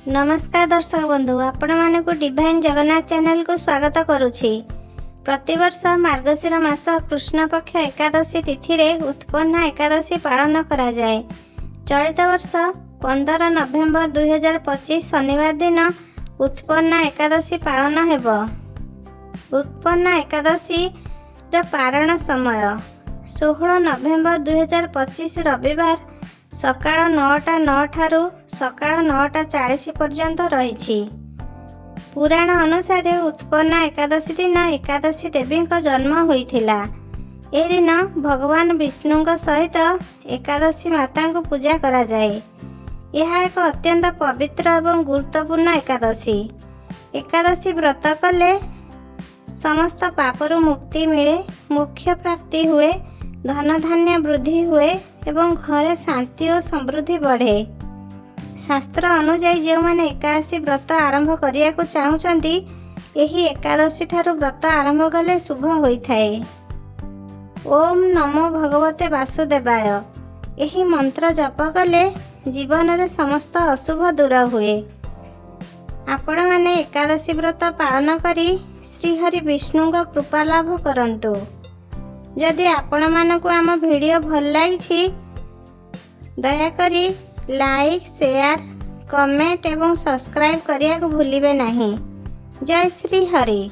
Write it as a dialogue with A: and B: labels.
A: नमस्कार दर्शक बंधु, आपण मानक डिवाइन जगन्नाथ चैनल को स्वागत करुछि। प्रतिवर्ष मार्गशीर मास कृष्ण पक्ष एकादशी तिथि रे उत्पन्ना एकादशी पालन करा जाए। चलित वर्ष 15 नवेम्बर 2025 शनिवार दिन उत्पन्ना एकादशी पालन हेब। उत्पन्ना एकादशी र पारण समय 16 नवेम्बर 2025 रविवार सकाळ 9:09 ठारू सकाळ 9:40 पर्यंत रही। पुराण अनुसार उत्पन्ना एकादशी दिन एकादशी देवी जन्म होइथिला। ए दिन भगवान विष्णु सहित एकादशी माता को पूजा करा जाए। यह एक अत्यंत पवित्र एवं गुरुत्वपूर्ण एकादशी। एकादशी व्रत कले समस्त पापरु मुक्ति मिले, मोक्ष प्राप्ति हुए, धन धान्य वृद्धि हुए एवं घरे शांति और समृद्धि बढ़े। शास्त्र अनुसार जो मैंने एकादशी व्रत आरंभ करिया को चाहूचंती एही एकादशी ठारू व्रत आरंभ कले शुभ होइथाए। ओम नमो भगवते वासुदेवाय एही मंत्र जप कले जीवन रे समस्त अशुभ दूर हुए। आपण माने एकादशी व्रत पालन करी श्री हरि विष्णु का कृपा लाभ करंतु। जदि आपण मानकु आम वीडियो भल लागी दयाकरी लाइक, शेयर, कमेंट एवं सब्सक्राइब करिया को भूलिबे नहीं। जय श्री हरि।